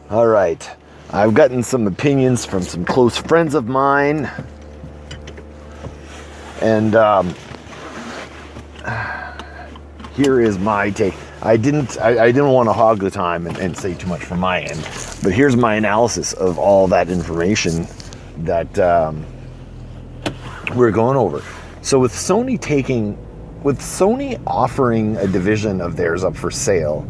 All right. I've gotten some opinions from some close friends of mine. And here is my take. I didn't want to hog the time and say too much from my end, but here's my analysis of all that information that we're going over. So with Sony offering a division of theirs up for sale,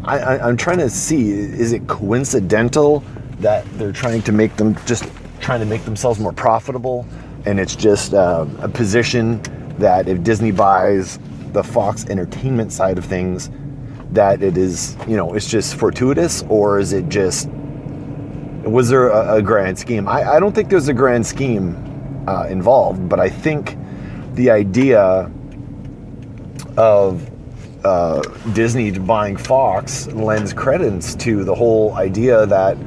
I'm trying to see, is it coincidental that they're trying to make themselves more profitable, and it's just a position that if Disney buys the Fox Entertainment side of things, that it is, it's just fortuitous, or is it just, was there a grand scheme? I don't think there's a grand scheme involved, but I think the idea of Disney buying Fox lends credence to the whole idea that,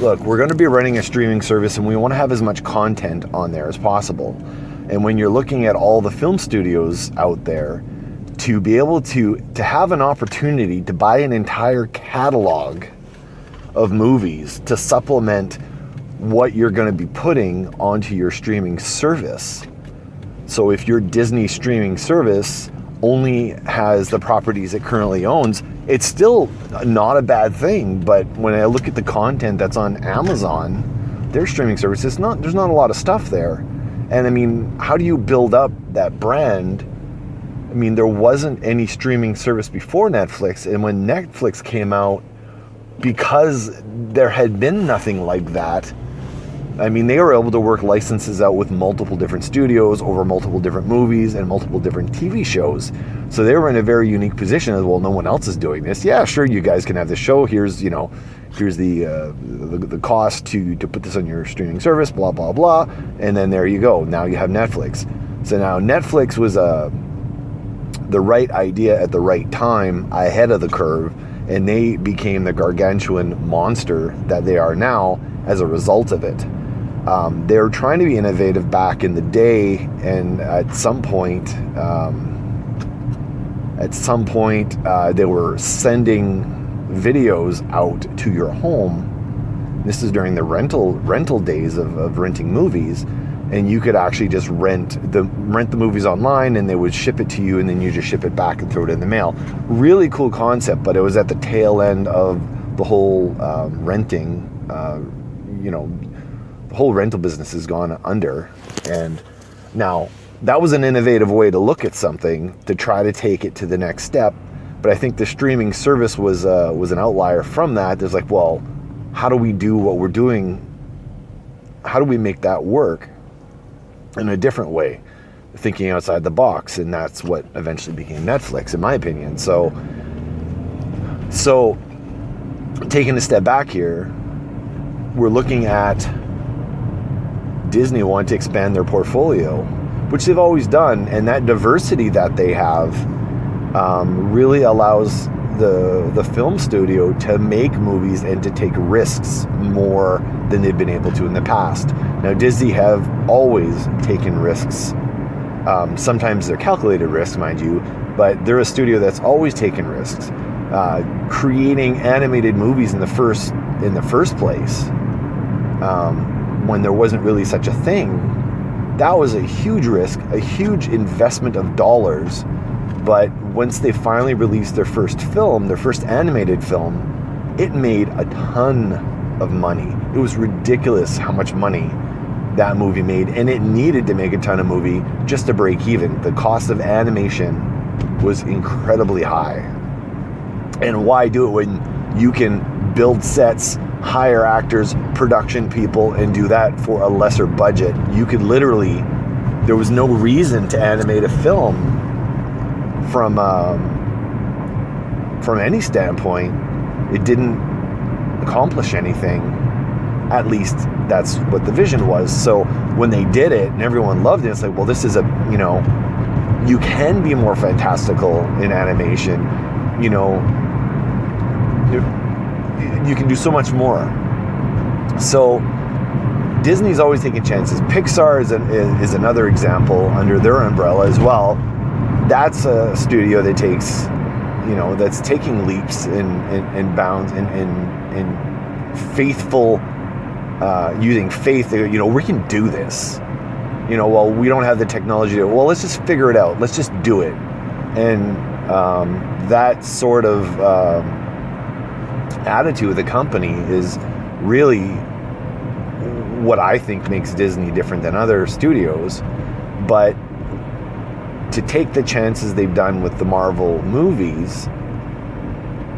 look, we're going to be running a streaming service and we want to have as much content on there as possible. And when you're looking at all the film studios out there, to be able to have an opportunity to buy an entire catalog of movies to supplement what you're going to be putting onto your streaming service. So if your Disney streaming service only has the properties it currently owns, it's still not a bad thing. But when I look at the content that's on Amazon, their streaming service, there's not a lot of stuff there. And I mean, how do you build up that brand? I mean, there wasn't any streaming service before Netflix, and when Netflix came out, because there had been nothing like that, I mean, they were able to work licenses out with multiple different studios over multiple different movies and multiple different TV shows. So they were in a very unique position as, well, no one else is doing this. Yeah, sure, you guys can have this show. Here's the cost to put this on your streaming service, blah, blah, blah. And then there you go. Now you have Netflix. So now Netflix was the right idea at the right time, ahead of the curve, and they became the gargantuan monster that they are now as a result of it. They were trying to be innovative back in the day, and at some point they were sending videos out to your home. This is during the rental days of renting movies, and you could actually just rent the movies online, and they would ship it to you, and then you just ship it back and throw it in the mail. Really cool concept, but it was at the tail end of the whole renting. The whole rental business has gone under, and now that was an innovative way to look at something to try to take it to the next step. But I think the streaming service was an outlier from that. There's like, well, how do we do what we're doing? How do we make that work in a different way, thinking outside the box? And that's what eventually became Netflix, in my opinion. So taking a step back here, we're looking at Disney wanting to expand their portfolio, which they've always done, and that diversity that they have really allows the film studio to make movies and to take risks more than they've been able to in the past. Now, Disney have always taken risks. Sometimes they're calculated risks, mind you, but they're a studio that's always taken risks. Creating animated movies in the first place, when there wasn't really such a thing, that was a huge risk, a huge investment of dollars. But once they finally released their first film, their first animated film, it made a ton of money. It was ridiculous how much money that movie made, and it needed to make a ton of movie just to break even. The cost of animation was incredibly high. And why do it when you can build sets, hire actors, production people, and do that for a lesser budget? You could literally, there was no reason to animate a film from any standpoint. It didn't accomplish anything. At least that's what the vision was. So when they did it and everyone loved it, it's like, well, this is you can be more fantastical in animation. You can do so much more. So Disney's always taking chances. Pixar is another example under their umbrella as well. That's a studio that takes, that's taking leaps and bounds and faithful, using faith, you know, we can do this. You know, well, we don't have the technology. Well, let's just figure it out. Let's just do it. And that sort of attitude of the company is really what I think makes Disney different than other studios. But to take the chances they've done with the Marvel movies,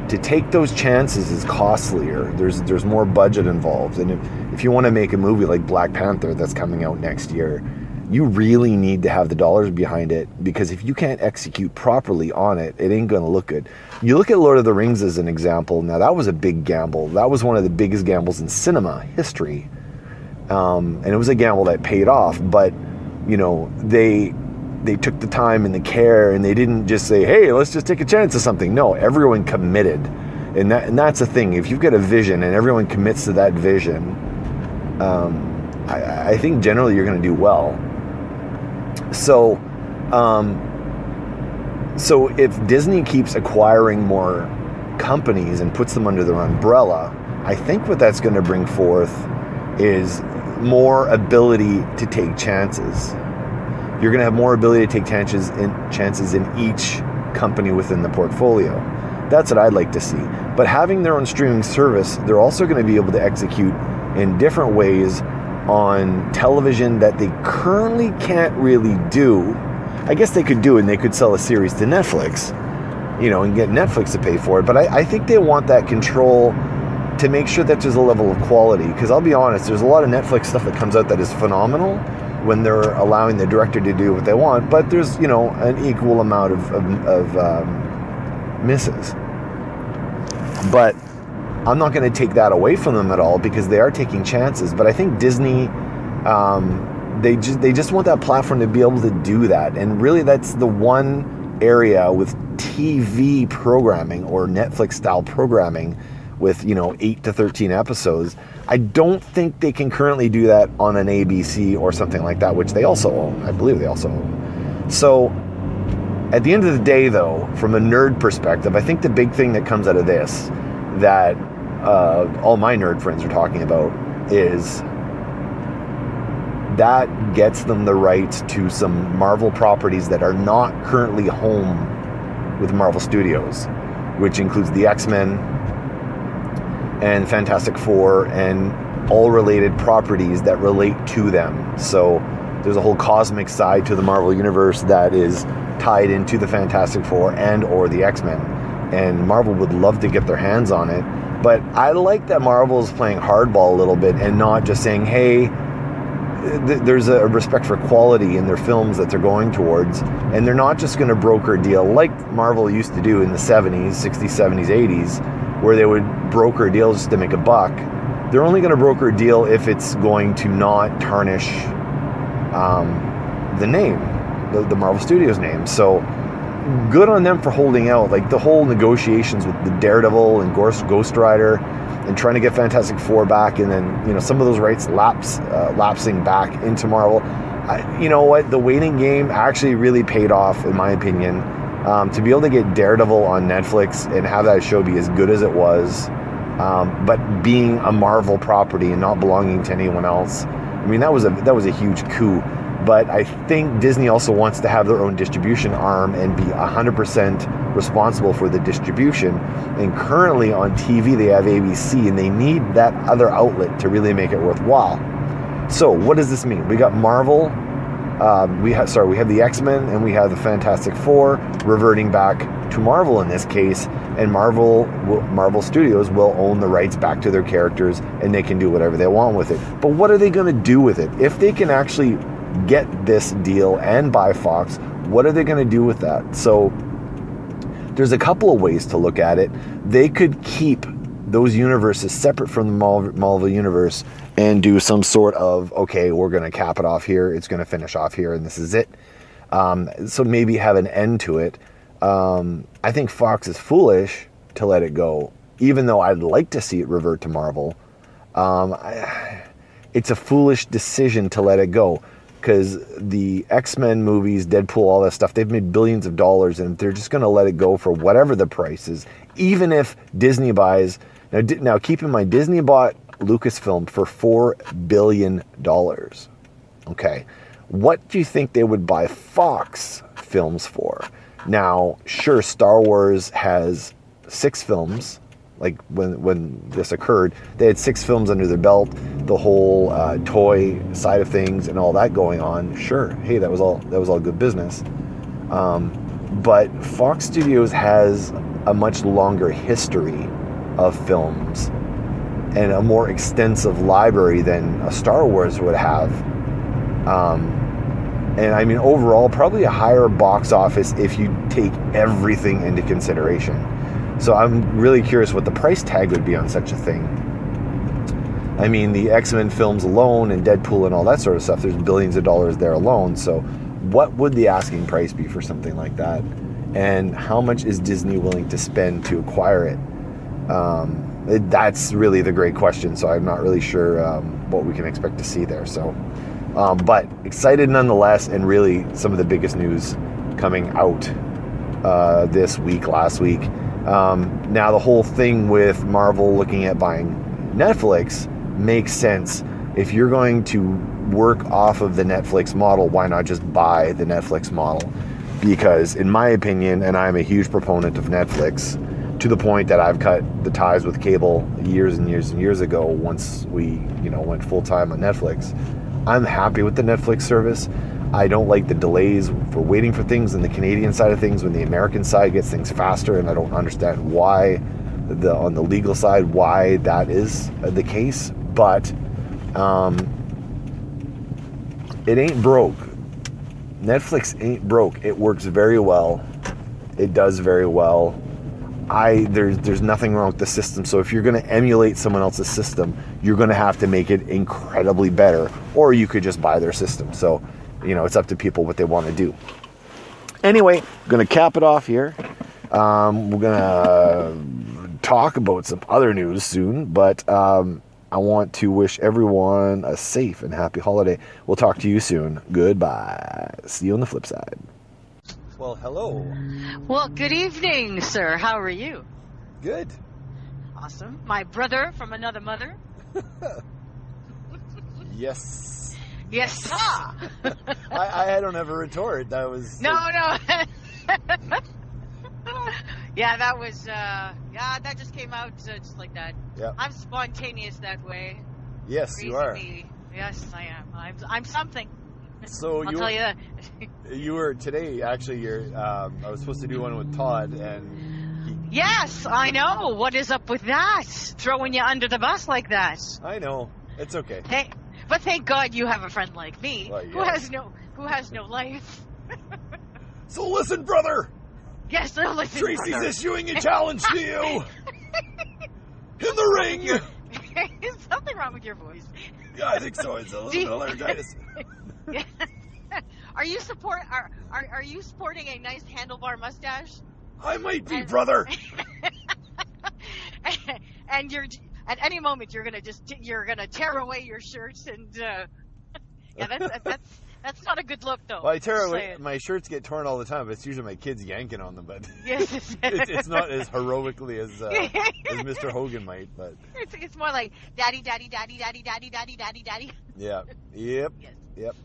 to take those chances is costlier. There's more budget involved. And if you want to make a movie like Black Panther that's coming out next year, you really need to have the dollars behind it, because if you can't execute properly on it, it ain't going to look good. You look at Lord of the Rings as an example. Now, that was a big gamble. That was one of the biggest gambles in cinema history. And it was a gamble that paid off. But, you know, they took the time and the care, and they didn't just say, hey, let's just take a chance of something. No, everyone committed. And that's the thing. If you've got a vision and everyone commits to that vision, I think generally you're going to do well. So if Disney keeps acquiring more companies and puts them under their umbrella, I think what that's going to bring forth is more ability to take chances. You're going to have more ability to take chances in each company within the portfolio. That's what I'd like to see. But having their own streaming service, they're also going to be able to execute in different ways on television that they currently can't really do. I guess they could do it, and they could sell a series to Netflix, you know, and get Netflix to pay for it. But I think they want that control to make sure that there's a level of quality. Because I'll be honest, there's a lot of Netflix stuff that comes out that is phenomenal when they're allowing the director to do what they want. But there's, you know, an equal amount of misses. But I'm not going to take that away from them at all, because they are taking chances. But I think Disney, they just want that platform to be able to do that. And really, that's the one area with TV programming or Netflix-style programming with, you know, 8 to 13 episodes. I don't think they can currently do that on an ABC or something like that, which they also own. I believe they also own. So at the end of the day, though, from a nerd perspective, I think the big thing that comes out of this, that all my nerd friends are talking about, is that gets them the rights to some Marvel properties that are not currently home with Marvel Studios, which includes the X-Men and Fantastic Four and all related properties that relate to them. So there's a whole cosmic side to the Marvel Universe that is tied into the Fantastic Four and or the X-Men. And Marvel would love to get their hands on it. But I like that Marvel is playing hardball a little bit and not just saying, hey, there's a respect for quality in their films that they're going towards. And they're not just going to broker a deal like Marvel used to do in the 70s, 60s, 70s, 80s, where they would broker a deal just to make a buck. They're only going to broker a deal if it's going to not tarnish the name, the Marvel Studios name. So good on them for holding out. Like the whole negotiations with the Daredevil and Ghost Rider and trying to get Fantastic Four back, and then, you know, some of those rights lapsing back into Marvel. You know what? The waiting game actually really paid off, in my opinion. To be able to get Daredevil on Netflix and have that show be as good as it was, but being a Marvel property and not belonging to anyone else, I mean, that was a huge coup. But I think Disney also wants to have their own distribution arm and be 100% responsible for the distribution. And currently on TV, they have ABC, and they need that other outlet to really make it worthwhile. So what does this mean? We got Marvel. We have the X-Men and we have the Fantastic Four reverting back to Marvel in this case. And Marvel Studios will own the rights back to their characters, and they can do whatever they want with it. But what are they going to do with it? If they can actually get this deal and buy Fox, what are they going to do with that? So there's a couple of ways to look at it. They could keep those universes separate from the Marvel universe and do some sort of, okay, we're going to cap it off here, it's going to finish off here, and this is it. So maybe have an end to it. I think Fox is foolish to let it go, even though I'd like to see it revert to Marvel. It's a foolish decision to let it go, because the X-Men movies, Deadpool, all that stuff, they've made billions of dollars, and they're just going to let it go for whatever the price is. Even if Disney buys Now keep in mind, Disney bought Lucasfilm for $4 billion. Okay. What do you think they would buy Fox films for? Now, sure, Star Wars has 6 films. Like when this occurred, they had 6 films under their belt, the whole toy side of things and all that going on. Sure, hey, that was all good business. But Fox Studios has a much longer history of films and a more extensive library than a Star Wars would have. And I mean, overall, probably a higher box office if you take everything into consideration. So I'm really curious what the price tag would be on such a thing. I mean, the X-Men films alone and Deadpool and all that sort of stuff, there's billions of dollars there alone. So what would the asking price be for something like that? And how much is Disney willing to spend to acquire it? That's really the great question. So I'm not really sure what we can expect to see there. So, but excited nonetheless, and really some of the biggest news coming out this week, last week. Now the whole thing with Marvel looking at buying Netflix makes sense. If you're going to work off of the Netflix model, why not just buy the Netflix model? Because in my opinion, and I'm a huge proponent of Netflix, to the point that I've cut the ties with cable years and years and years ago once we, went full time on Netflix. I'm happy with the Netflix service. I don't like the delays for waiting for things on the Canadian side of things when the American side gets things faster, and I don't understand why on the legal side why that is the case. But it ain't broke. Netflix ain't broke. It works very well. It does very well. There's nothing wrong with the system. So if you're going to emulate someone else's system, you're going to have to make it incredibly better, or you could just buy their system. So it's up to people what they want to do. Anyway, I'm going to cap it off here. We're going to talk about some other news soon, but I want to wish everyone a safe and happy holiday. We'll talk to you soon. Goodbye. See you on the flip side. Well, hello. Well, good evening, sir. How are you? Good. Awesome. My brother from another mother. Yes. Yes, sir. I don't have a retort. That was... No. Yeah, that was, that just came out just like that. Yeah. I'm spontaneous that way. Yes, Crazy you are. Me. Yes, I am. I'm something. So I'll tell you that. You were today, actually, I was supposed to do one with Todd, and Yes, I know. What is up with that? Throwing you under the bus like that. I know. It's okay. Hey, but thank God you have a friend like me well, yeah. who has no life. So listen, brother. Yes, listen, Tracy's brother. issuing a challenge to you. In the ring. Is something wrong with your voice? Yeah, I think so. It's a little bit of laryngitis. Are you sporting a nice handlebar mustache? I might be, brother. And you're at any moment you're gonna tear away your shirts and that's not a good look though. Well, I tear away. My shirts get torn all the time, but it's usually my kids yanking on them. But yes. it's not as heroically as Mr. Hogan might. But it's more like daddy, daddy, daddy, daddy, daddy, daddy, daddy, daddy. Yeah. Yep. Yes. Yep.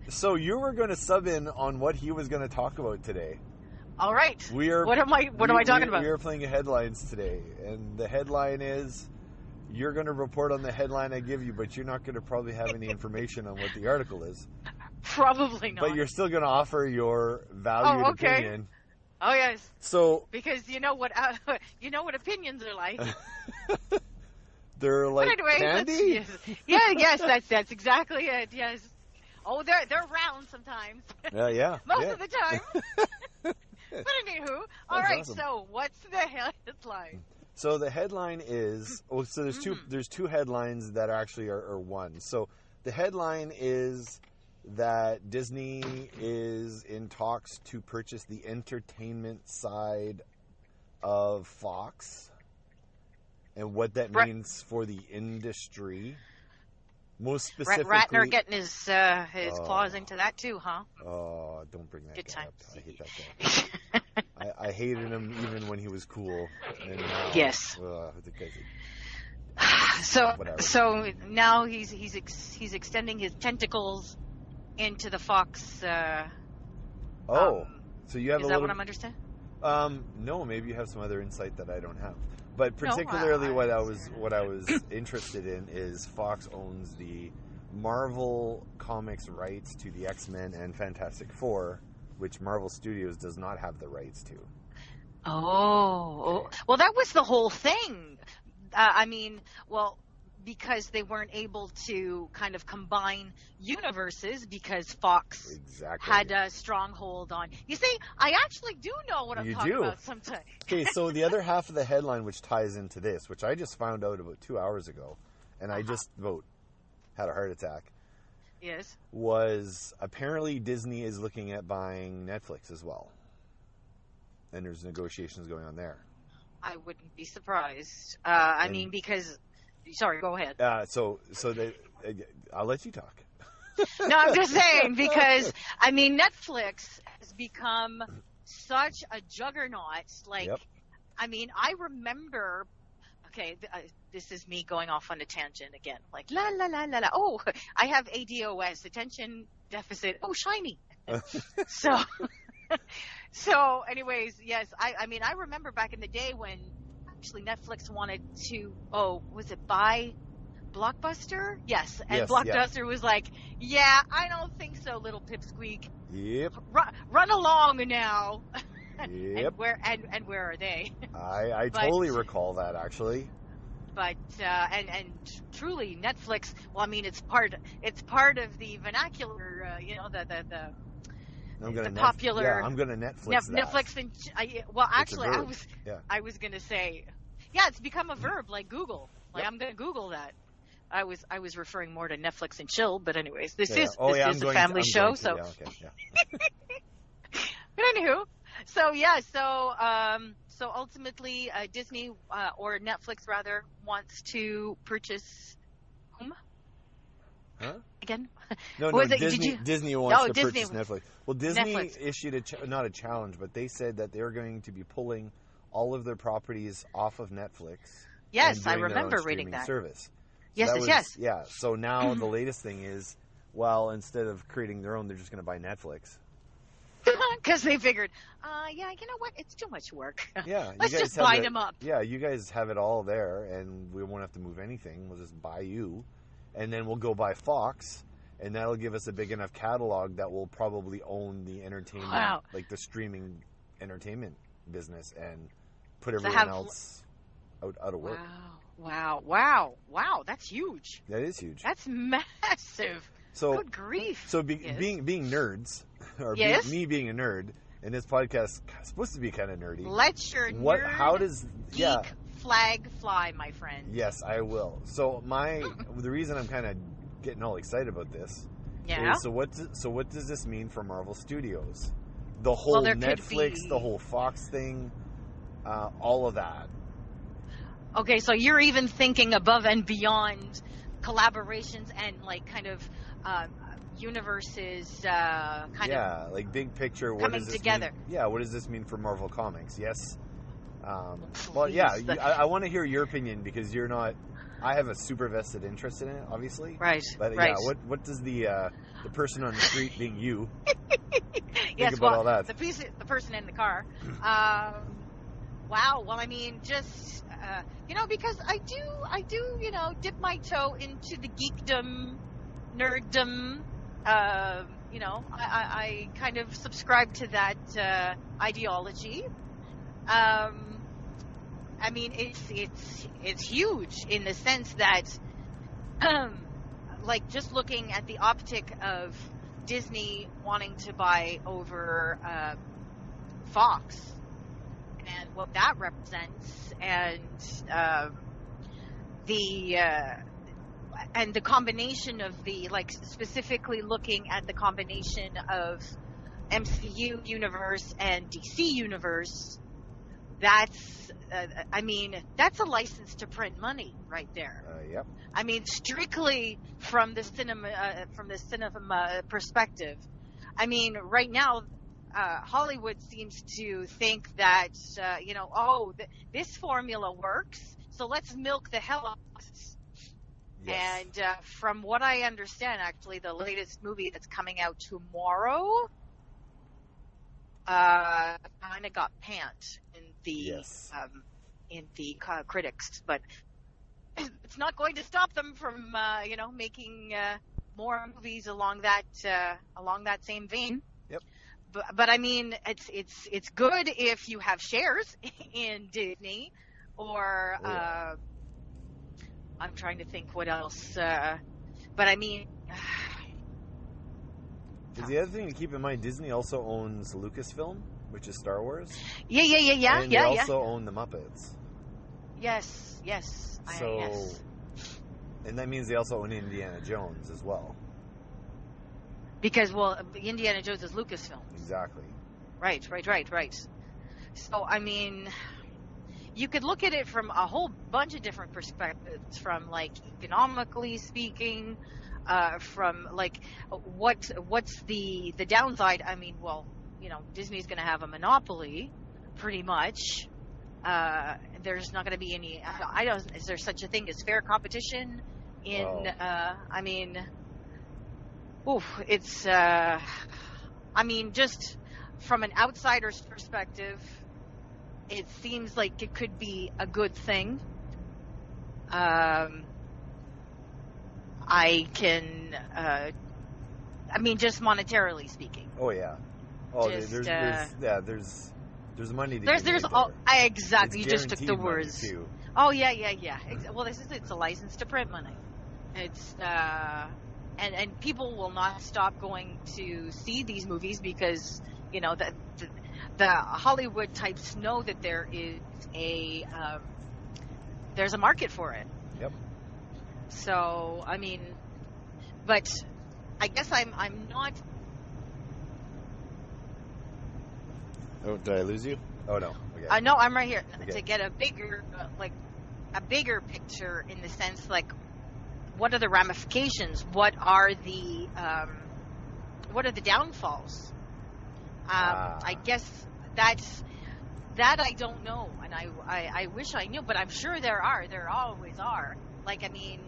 So you were going to sub in on what he was going to talk about today. All right. What am I talking about? We are playing headlines today, and the headline is, you're going to report on the headline I give you, but you're not going to probably have any information on what the article is. Probably not. But you're still going to offer your valued opinion. Oh yes. So because you know what opinions are like. They're like anyway, candy. Yes, that's exactly it. Yes. Oh, they're round sometimes. Yeah. Most of the time. But anywho, all right. Awesome. So what's the headline? So the headline is there's two headlines that actually are one. So the headline is that Disney is in talks to purchase the entertainment side of Fox, and what that means for the industry. Most specifically, Ratner getting his claws into that too, huh? Oh, don't bring that guy up. I hate that guy. hated him even when he was cool. And now, Yes. Whatever. So now he's extending his tentacles into the Fox. So you have is a that little. what I'm understanding? No, maybe you have some other insight that I don't have. But particularly, what I was interested in is Fox owns the Marvel Comics rights to the X-Men and Fantastic Four, which Marvel Studios does not have the rights to. Oh, well, that was the whole thing. Because they weren't able to kind of combine universes because Fox had a stronghold on. You see, I actually do know what I'm talking about sometimes. Okay, so the other half of the headline, which ties into this, which I just found out about 2 hours ago, and I just had a heart attack. Yes. Was apparently Disney is looking at buying Netflix as well. And there's negotiations going on there. I wouldn't be surprised. Because... Sorry, go ahead. So I'll let you talk. No, I'm just saying because, Netflix has become such a juggernaut. I remember... Okay, this is me going off on a tangent again. Like, la, la, la, la, la. Oh, I have ADOS, attention deficit. Oh, shiny. So anyways, yes, I remember back in the day when actually Netflix wanted to, was it buy Blockbuster? Yes. And Blockbuster was like, yeah, I don't think so, little pipsqueak. Yep. Run along now. Yep. And where are they? I totally recall that, actually. But and truly Netflix, well, it's part of the vernacular, popular. I'm gonna Netflix that. Netflix and I was gonna say, it's become a verb like Google. I'm gonna Google that. I was referring more to Netflix and chill, but anyways, this is a family show, so. But anywho, so ultimately, Disney or Netflix rather wants to purchase whom? Huh? Again? No, Disney wants to purchase Netflix. Well, Disney issued not a challenge, but they said that they're going to be pulling all of their properties off of Netflix. Yes, I remember reading that. Service. So yes. Yeah, so now the latest thing is, instead of creating their own, they're just going to buy Netflix. Because they figured, you know what? It's too much work. Yeah. Let's just buy them up. Yeah, you guys have it all there, and we won't have to move anything. We'll just buy you. And then we'll go buy Fox, and that'll give us a big enough catalog that will probably own the entertainment, like the streaming entertainment business, and put everyone else out of work. Wow. That's huge. That is huge. That's massive. So, good grief. So being nerds, or me being a nerd, and this podcast is supposed to be kind of nerdy. Let your geek flag fly, my friend. Yes, I will. So the reason I'm kind of getting all excited about this is, so what does this mean for Marvel Studios? The whole Netflix, the whole Fox thing, all of that. Okay, so you're even thinking above and beyond collaborations and universes like big picture. What does this together mean? What does this mean for Marvel Comics? Yes. I want to hear your opinion because you're not. I have a super vested interest in it, obviously. Right. But what does the person on the street, being you, think about all that? The person in the car. Wow. Well, just because I do, dip my toe into the geekdom, nerddom. I kind of subscribe to that ideology. It's huge in the sense that, just looking at the optic of Disney wanting to buy over Fox and what that represents, and the combination of the, specifically looking at the combination of MCU universe and DC universe, that's a license to print money right there. Yep. Strictly from the cinema perspective. Right now, Hollywood seems to think that this formula works, so let's milk the hell out of it. Yes. And from what I understand, actually, the latest movie that's coming out tomorrow kind of got panned in the critics, but it's not going to stop them from making more movies along that same vein. Yep. But I mean, it's good if you have shares in Disney, or I'm trying to think what else. But I mean, the other thing to keep in mind, Disney also owns Lucasfilm, which is Star Wars. Yeah. And they also own the Muppets. Yes. So, yes. And that means they also own Indiana Jones as well. Because, Indiana Jones is Lucasfilm. Exactly. Right. So, I mean, you could look at it from a whole bunch of different perspectives, from, like, economically speaking, from, like, what's the downside? I mean, Disney's going to have a monopoly, pretty much. There's not going to be any. Is there such a thing as fair competition? I mean, it's. I mean, just from an outsider's perspective, it seems like it could be a good thing. I can. I mean, just monetarily speaking. Oh yeah. Oh, just, there's money to there's get right all, there. I exactly It's you just took the guaranteed words. money, too. Oh yeah. Well, it's a license to print money. It's and people will not stop going to see these movies because the Hollywood types know that there is there's a market for it. Yep. So I mean, but I guess I'm not. Oh, did I lose you? Oh no. Okay. No, I'm right here Okay. to get a bigger picture, in the sense, like, what are the ramifications? What are the downfalls? I guess that I don't know, and I wish I knew, but I'm sure there always are. Like, I mean,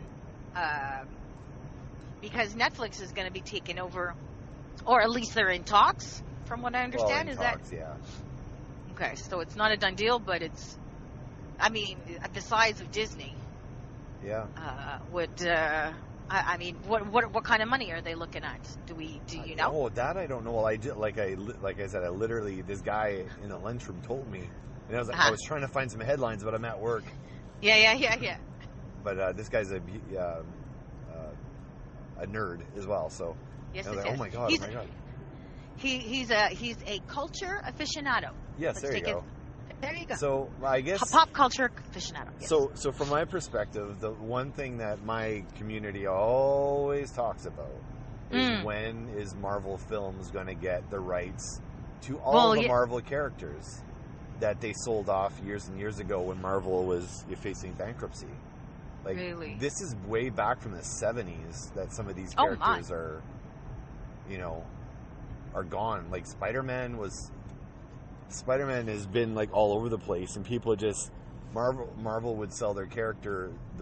because Netflix is going to be taken over, or at least they're in talks, from what I understand. Yeah. Okay, so it's not a done deal, but it's, I mean, at the size of Disney. Yeah. I mean, what kind of money are they looking at? Do you know? Oh, that I don't know. Well, I did, like I said, I literally, this guy in the lunchroom told me, and I was like, I was trying to find some headlines, but I'm at work. Yeah. But this guy's a nerd as well, so. Yes, I was like, oh my god. He's a culture aficionado. Yes, there you go. There you go. So I guess pop culture aficionado. Yes. So from my perspective, the one thing that my community always talks about is when is Marvel Films going to get the rights to all the Marvel characters that they sold off years and years ago when Marvel was facing bankruptcy. Like, really? This is way back from the 70s that some of these characters are gone. Like Spider-Man has been like all over the place, and people just Marvel would sell the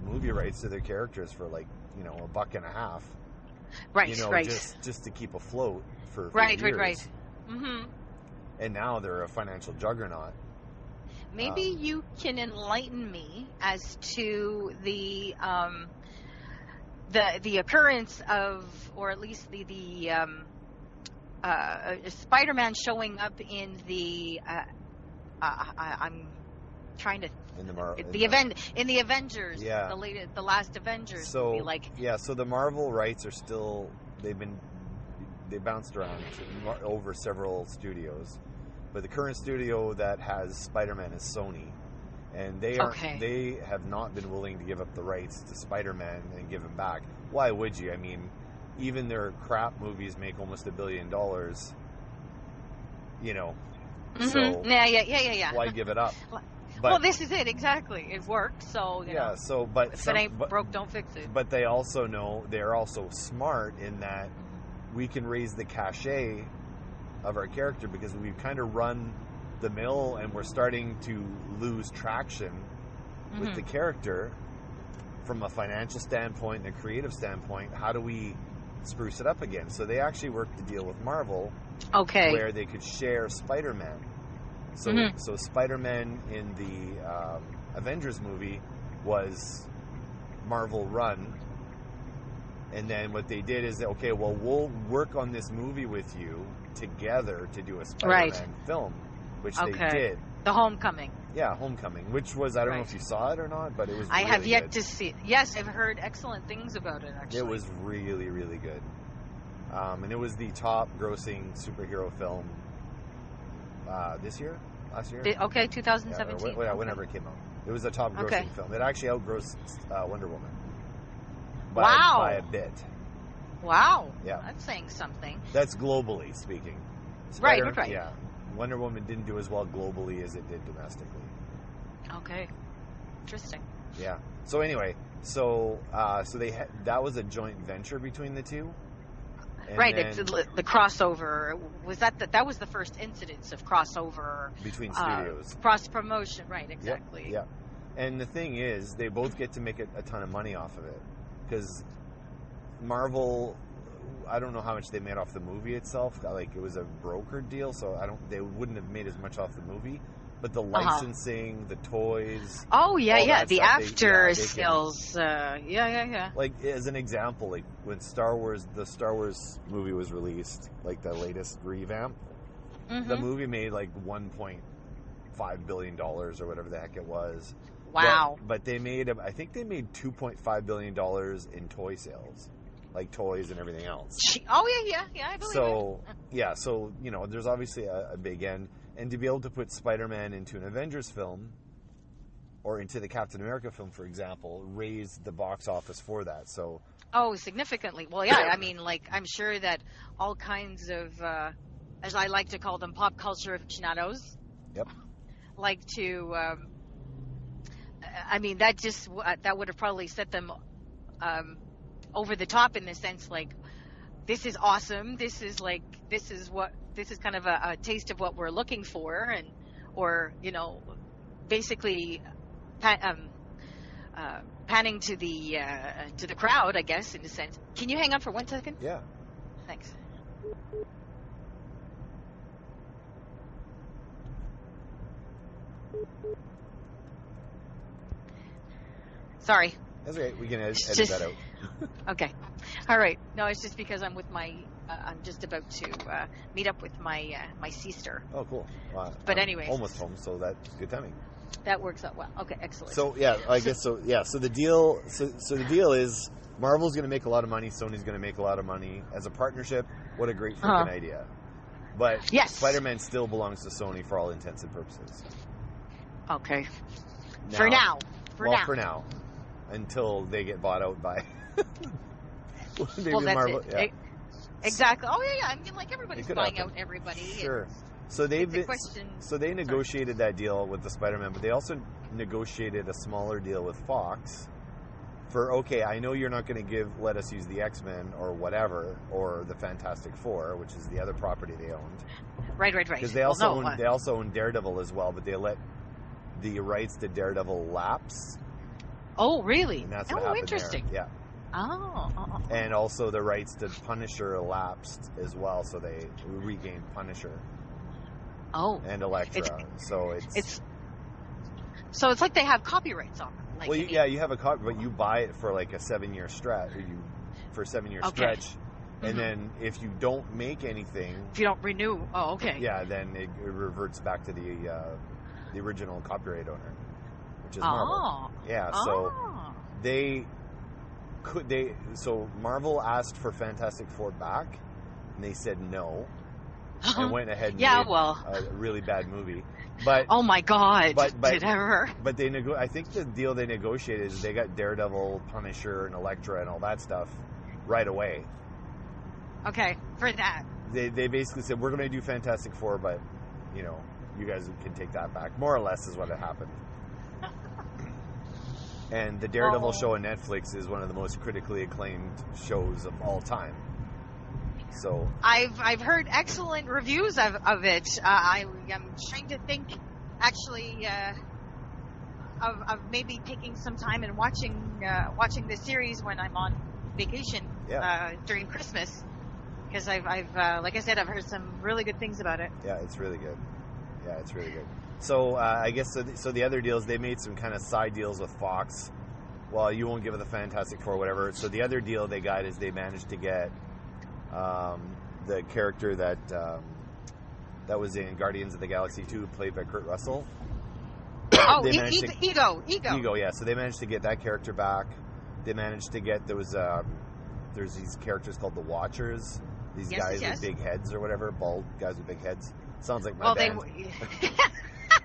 movie rights to their characters for like $1.50. Right, right. Just to keep afloat for right, years. right. Mm-hmm. And now they're a financial juggernaut. Maybe you can enlighten me as to the occurrence of, or at least the Spider-Man showing up in the I'm trying to in the Avengers, the last Avengers movie, like. Yeah, so the Marvel rights are still, they bounced around over several studios, but the current studio that has Spider-Man is Sony, and they have not been willing to give up the rights to Spider-Man and give him back. Why would you? I mean, even their crap movies make almost $1 billion, Mm-hmm. So yeah. why give it up? Well, this is it, exactly. It worked, so but if it ain't broke, don't fix it. But they also know, they're also smart in that we can raise the cachet of our character, because we've kind of run the mill and we're starting to lose traction with the character from a financial standpoint and a creative standpoint. How do we spruce it up again? So they actually worked the deal with Marvel, where they could share Spider-Man. So so Spider-Man in the Avengers movie was Marvel run, and then what they did is, okay, well, we'll work on this movie with you together to do a Spider-Man film, which they did. The Homecoming. Yeah, Homecoming, which was, I don't know if you saw it or not, but it was really I have yet good. to see it. Yes, I've heard excellent things about it, actually. It was really, really good. And it was the top grossing superhero film this year? Last year? 2017. Yeah, whenever it came out. It was a top grossing film. It actually outgrossed Wonder Woman. By a bit. Wow. Yeah. That's saying something. That's globally speaking. Right. Yeah. Wonder Woman didn't do as well globally as it did domestically. Okay. Interesting. Yeah. So anyway, so that was a joint venture between the two. And it's the crossover. Was that was the first incidence of crossover between studios? Cross promotion, right? Exactly. Yeah. And the thing is, they both get to make a ton of money off of it, because Marvel, I don't know how much they made off the movie itself. Like, it was a brokered deal, so they wouldn't have made as much off the movie. But the licensing, the toys. Oh yeah, the stuff, after sales. Yeah. Like, as an example, like when the Star Wars movie was released, like the latest revamp, the movie made like $1.5 billion or whatever the heck it was. Wow. But they made, I think they made $2.5 billion in toy sales, like toys and everything else. Oh yeah, I believe it. So there's obviously a big end. And to be able to put Spider-Man into an Avengers film, or into the Captain America film, for example, raised the box office for that. So. Oh, significantly. Well, yeah. I mean, like, I'm sure that all kinds of, as I like to call them, pop culture aficionados. Yep. Like to. I mean, that would have probably set them over the top, in the sense, like, this is awesome. This is kind of a taste of what we're looking for, or basically panning to the crowd, I guess, in a sense. Can you hang on for 1 second? Yeah. Thanks. Sorry. That's right. We can edit that out. Okay. All right. No, it's just because I'm with I'm just about to meet up with my sister. Oh, cool. Wow. But anyway, almost home, so that's good timing. That works out well. Okay, excellent. So yeah, I guess so. Yeah. So the deal. So the deal is, Marvel's going to make a lot of money. Sony's going to make a lot of money as a partnership. What a great freaking idea! But yes, Spider-Man still belongs to Sony for all intents and purposes. Okay. For now. For now, until they get bought out by. Well, that's Marvel, it. Yeah. Exactly. Oh yeah. I mean, like, everybody's buying out everybody. Sure. So they negotiated that deal with the Spider-Man, but they also negotiated a smaller deal with Fox for, okay, I know you're not going to let us use the X-Men or whatever, or the Fantastic Four, which is the other property they owned. Right. Because they also own Daredevil as well, but they let the rights to Daredevil lapse. Oh, really? And that's what happened interesting. There. Yeah. Oh. And also the rights to Punisher elapsed as well, so they regained Punisher. Oh. And Elektra. So it's like they have copyrights on them. Like, well, you have a copy, but you buy it for like a 7-year stretch, stretch, and then if you don't make anything, if you don't renew, yeah, then it reverts back to the original copyright owner, which is Marvel. Yeah, so so Marvel asked for Fantastic Four back, and they said no, and went ahead and made a really bad movie. But oh my God! Did ever? But I think the deal they negotiated is they got Daredevil, Punisher, and Elektra and all that stuff right away. Okay, for that. They basically said, we're going to do Fantastic Four, but you guys can take that back. More or less is what had happened. And the Daredevil show on Netflix is one of the most critically acclaimed shows of all time. So I've heard excellent reviews of it. I am trying to think, actually, of maybe taking some time and watching the series when I'm on vacation during Christmas, because I've like I said, I've heard some really good things about it. Yeah, it's really good. Yeah, it's really good. So I guess so the other deals, they made some kind of side deals with Fox. Well, you won't give it the Fantastic Four, whatever. So the other deal they got is they managed to get the character that was in Guardians of the Galaxy 2, played by Kurt Russell. Oh, Ego. Ego, yeah. So they managed to get that character back. They managed to get there's these characters called the Watchers. These guys with big heads or whatever, bald guys with big heads. Sounds like my band.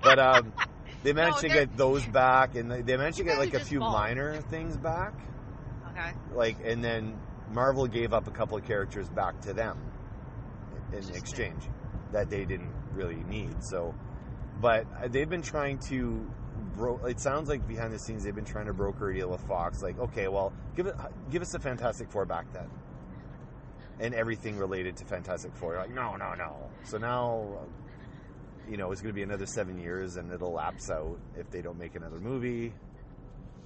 But they managed to get those back, and they managed to get like a few minor things back. Okay. Like, and then Marvel gave up a couple of characters back to them in exchange that they didn't really need. So, but they've been trying to. It sounds like behind the scenes they've been trying to broker a deal with Fox. Like, okay, well, give us the Fantastic Four back then, and everything related to Fantastic Four. Like, no. So now, it's going to be another 7 years, and it'll lapse out if they don't make another movie.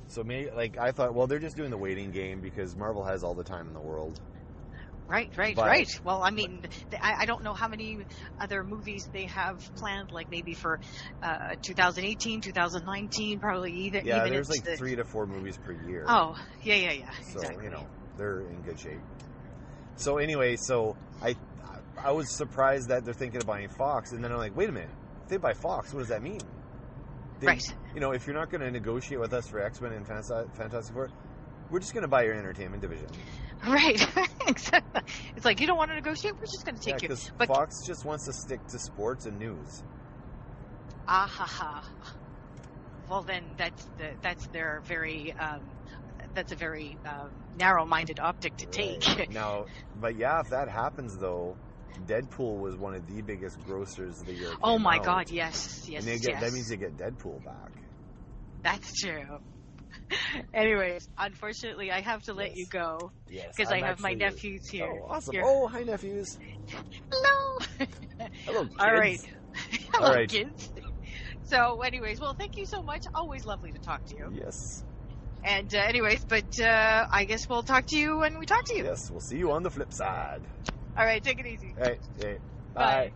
So maybe, I thought, well, they're just doing the waiting game because Marvel has all the time in the world. Right. Well, I mean, I don't know how many other movies they have planned, like maybe for 2018, 2019, probably even. Yeah, there's 3 to 4 movies per year. Oh, yeah. So, exactly. they're in good shape. So anyway, I was surprised that they're thinking of buying Fox, and then I'm like, wait a minute, if they buy Fox, what does that mean? Right. If you're not going to negotiate with us for X-Men and Fantastic Four, we're just going to buy your entertainment division. Right. Exactly. It's like, you don't want to negotiate, we're just going to take you. Because Fox just wants to stick to sports and news. Well, then that's their very that's a very narrow-minded optic to take. Right. Now, but yeah, if that happens though, Deadpool was one of the biggest grossers of the year. Oh my God! Yes. And that means they get Deadpool back. That's true. Anyways, unfortunately, I have to let you go. Yes. Because I have my nephews here. Oh, awesome. Here. Oh, hi, nephews. Hello. Hello, kids. All right. Hello, All right. kids. So, anyways, well, thank you so much. Always lovely to talk to you. Yes. And anyways, but I guess we'll talk to you when we talk to you. Yes, we'll see you on the flip side. All right, take it easy. All right. Bye. Bye.